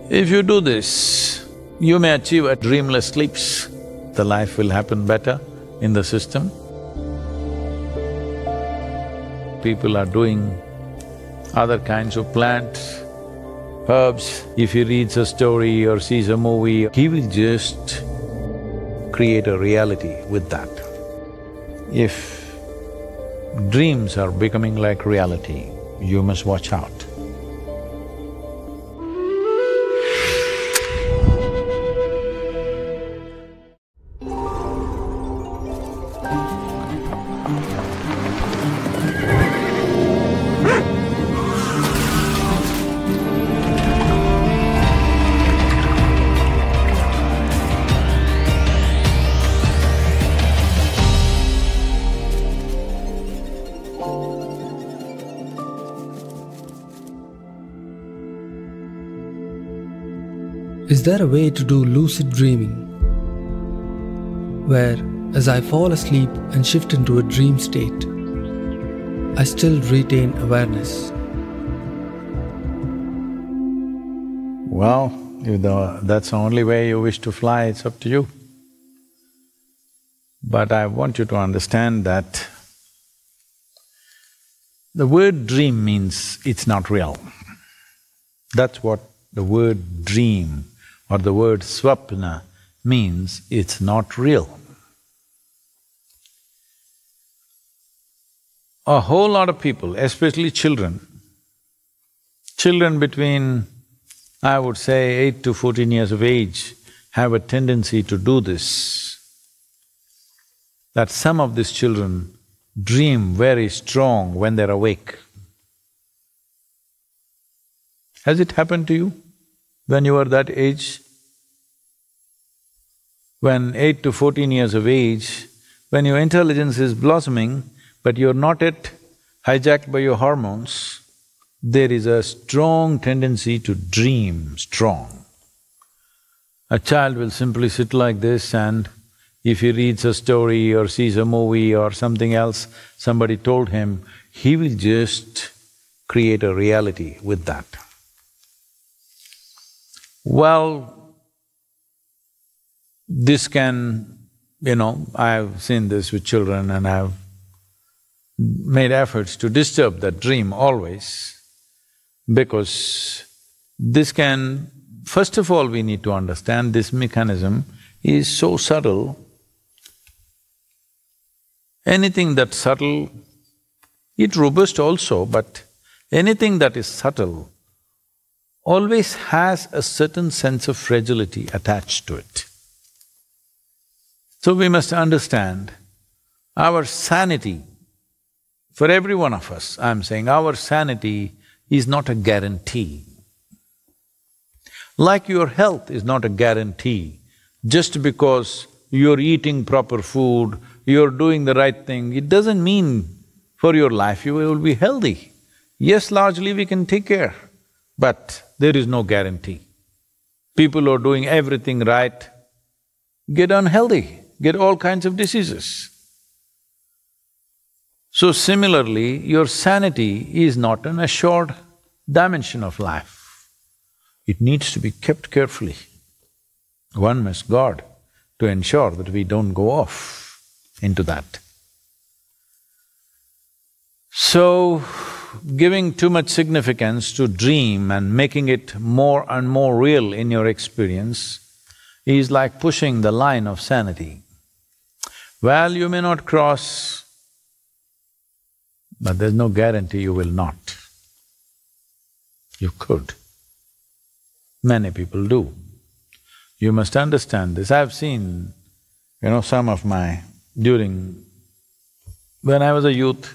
If you do this, you may achieve a dreamless sleeps. The life will happen better in the system. People are doing other kinds of plants, herbs. If he reads a story or sees a movie, he will just create a reality with that. If dreams are becoming like reality, you must watch out. Is there a way to do lucid dreaming, where, as I fall asleep and shift into a dream state, I still retain awareness? Well, if that's the only way you wish to fly, it's up to you. But I want you to understand that the word dream means it's not real. That's what the word dream or the word swapna means, it's not real. A whole lot of people, especially children between, I would say, 8 to 14 years of age, have a tendency to do this. That some of these children dream very strong when they're awake. Has it happened to you when you were that age? When 8 to 14 years of age, when your intelligence is blossoming, but you're not yet hijacked by your hormones, there is a strong tendency to dream strong. A child will simply sit like this, and if he reads a story or sees a movie or something else somebody told him, he will just create a reality with that. Well, this can… I've seen this with children and I've made efforts to disturb that dream always, because this can… First of all, we need to understand this mechanism is so subtle. Anything that's subtle, it's robust also, but anything that is subtle always has a certain sense of fragility attached to it. So we must understand our sanity, for every one of us, I'm saying our sanity is not a guarantee. Like your health is not a guarantee. Just because you're eating proper food, you're doing the right thing, it doesn't mean for your life you will be healthy. Yes, largely we can take care, but there is no guarantee. People who are doing everything right get unhealthy, get all kinds of diseases. So similarly, your sanity is not an assured dimension of life. It needs to be kept carefully. One must guard to ensure that we don't go off into that. So, giving too much significance to dream and making it more and more real in your experience is like pushing the line of sanity. Well, you may not cross, but there's no guarantee you will not. You could. Many people do. You must understand this. I've seen, some of my… when I was a youth,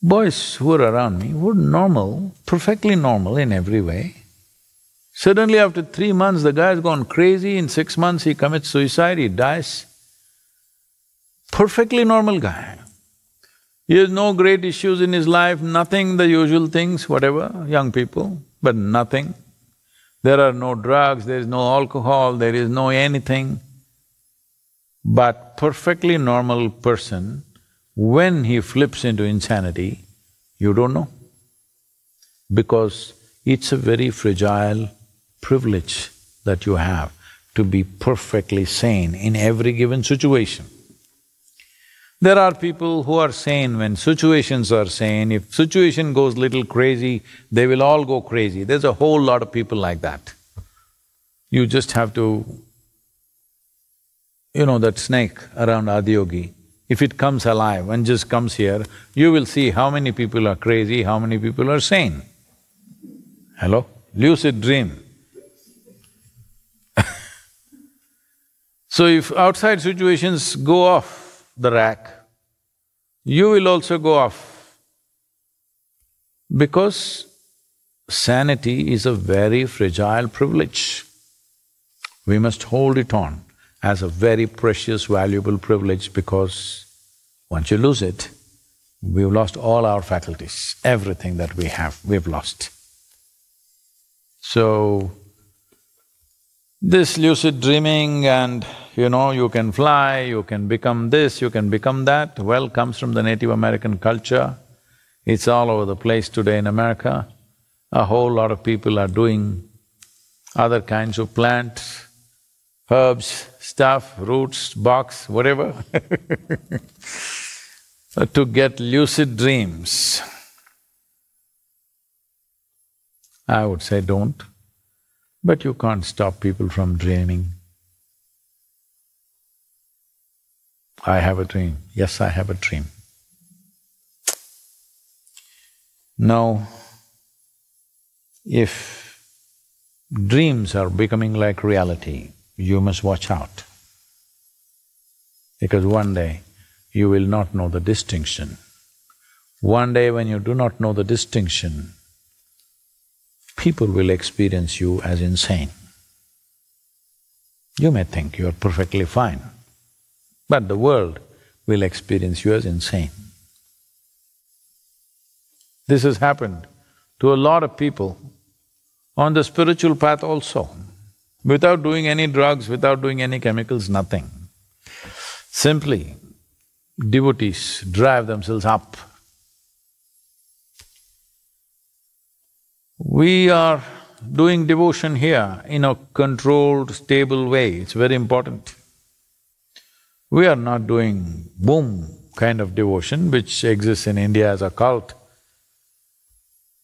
boys who were around me were normal, perfectly normal in every way. Suddenly after 3 months, the guy's gone crazy, in 6 months he commits suicide, he dies. Perfectly normal guy. He has no great issues in his life, nothing, the usual things, whatever, young people, but nothing. There are no drugs, there is no alcohol, there is no anything. But perfectly normal person, when he flips into insanity, you don't know. Because it's a very fragile privilege that you have to be perfectly sane in every given situation. There are people who are sane when situations are sane. If situation goes little crazy, they will all go crazy. There's a whole lot of people like that. You just have to… You know that snake around Adiyogi, if it comes alive and just comes here, you will see how many people are crazy, how many people are sane. Hello? Lucid dream. So if outside situations go off the rack, you will also go off. Because sanity is a very fragile privilege. We must hold it on as a very precious, valuable privilege, because once you lose it, we've lost all our faculties, everything that we have, we've lost. So, this lucid dreaming and you can fly, you can become this, you can become that, well, comes from the Native American culture. It's all over the place today in America. A whole lot of people are doing other kinds of plants, herbs, stuff, roots, barks, whatever to get lucid dreams. I would say don't, but you can't stop people from dreaming. I have a dream. Yes, I have a dream. Now, if dreams are becoming like reality, you must watch out, because one day you will not know the distinction. One day when you do not know the distinction, people will experience you as insane. You may think you're perfectly fine, but the world will experience you as insane. This has happened to a lot of people on the spiritual path also. Without doing any drugs, without doing any chemicals, nothing. Simply, devotees drive themselves up. We are doing devotion here in a controlled, stable way, it's very important. We are not doing boom kind of devotion which exists in India as a cult.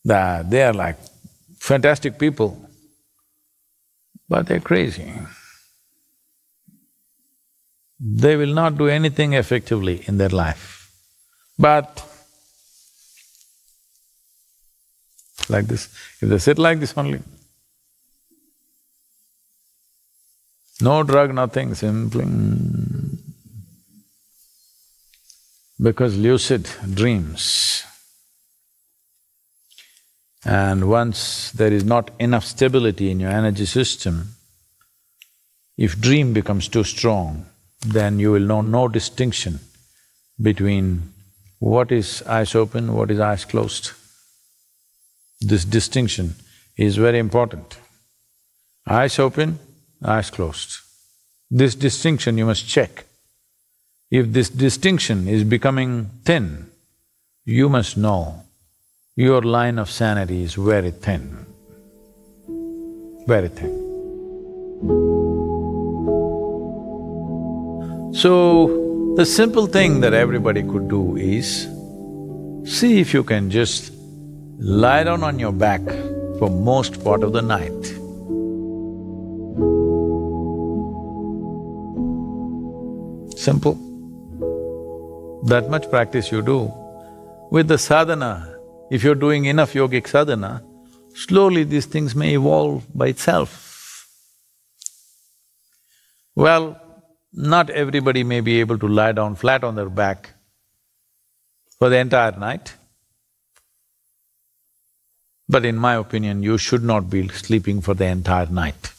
They are like fantastic people, but they're crazy. They will not do anything effectively in their life. But like this, if they sit like this only, no drug, nothing, simply because lucid dreams. And once there is not enough stability in your energy system, if dream becomes too strong, then you will know no distinction between what is eyes open, what is eyes closed. This distinction is very important. Eyes open, eyes closed. This distinction you must check. If this distinction is becoming thin, you must know your line of sanity is very thin, very thin. So, the simple thing that everybody could do is, see if you can just lie down on your back for most part of the night. Simple. That much practice you do. With the sadhana, if you're doing enough yogic sadhana, slowly these things may evolve by itself. Well, not everybody may be able to lie down flat on their back for the entire night. But in my opinion, you should not be sleeping for the entire night.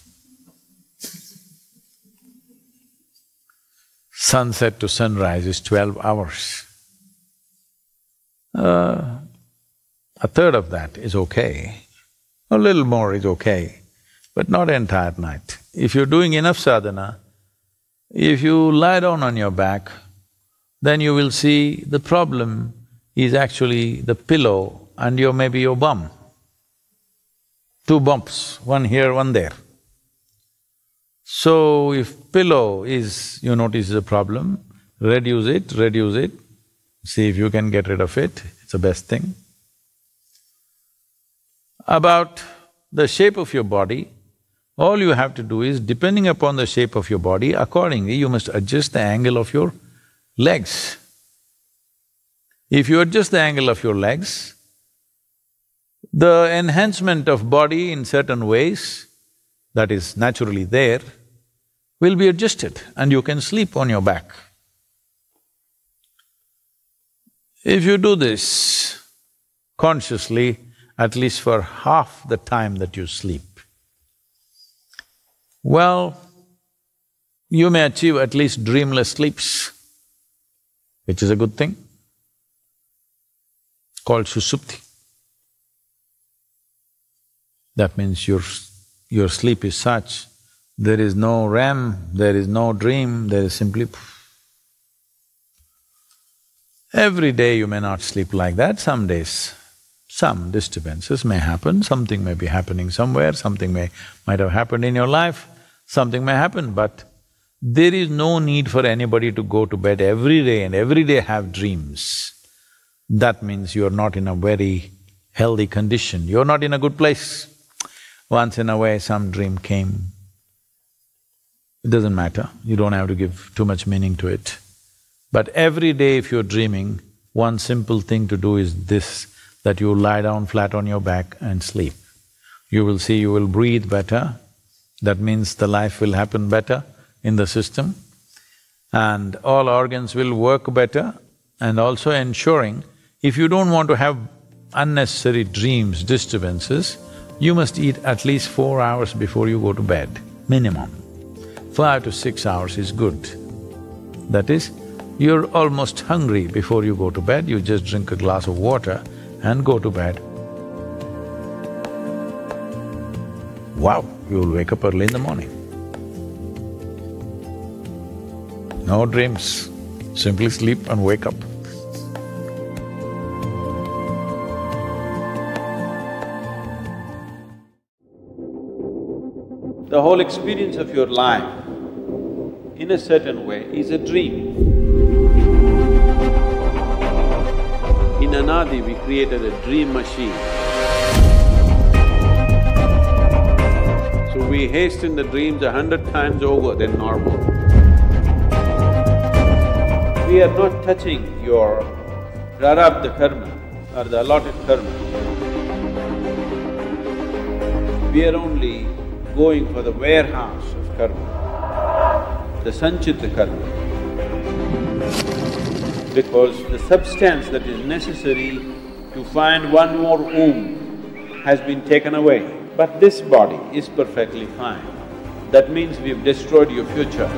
Sunset to sunrise is 12 hours. A third of that is okay, a little more is okay, but not entire night. If you're doing enough sadhana, if you lie down on your back, then you will see the problem is actually the pillow and maybe your bum. two bumps, one here, one there. So if pillow is, you notice, is a problem, reduce it, see if you can get rid of it, it's the best thing. About the shape of your body, all you have to do is, depending upon the shape of your body, accordingly you must adjust the angle of your legs. If you adjust the angle of your legs, the enhancement of body in certain ways that is naturally there will be adjusted and you can sleep on your back. If you do this consciously, at least for half the time that you sleep, well, you may achieve at least dreamless sleeps, which is a good thing, called susupti. That means your sleep is such, there is no REM, there is no dream, there is simply Every day you may not sleep like that, some days some disturbances may happen, something may be happening somewhere, something might have happened in your life, something may happen, but there is no need for anybody to go to bed every day and every day have dreams. That means you're not in a very healthy condition, you're not in a good place. Once in a while some dream came, it doesn't matter, you don't have to give too much meaning to it. But every day if you're dreaming, one simple thing to do is this, that you lie down flat on your back and sleep. You will see you will breathe better, that means the life will happen better in the system, and all organs will work better, and also ensuring, if you don't want to have unnecessary dreams, disturbances, you must eat at least 4 hours before you go to bed, minimum. 5 to 6 hours is good. That is, you're almost hungry before you go to bed, you just drink a glass of water and go to bed. Wow, you'll wake up early in the morning. No dreams, simply sleep and wake up. The whole experience of your life, in a certain way, is a dream. In Anadi, we created a dream machine. So we hasten the dreams 100 times over than normal. We are not touching your prarabdha karma or the allotted karma. We are only going for the warehouse of karma, the sanchita karma. Because the substance that is necessary to find one more womb has been taken away. But this body is perfectly fine. That means we've destroyed your future.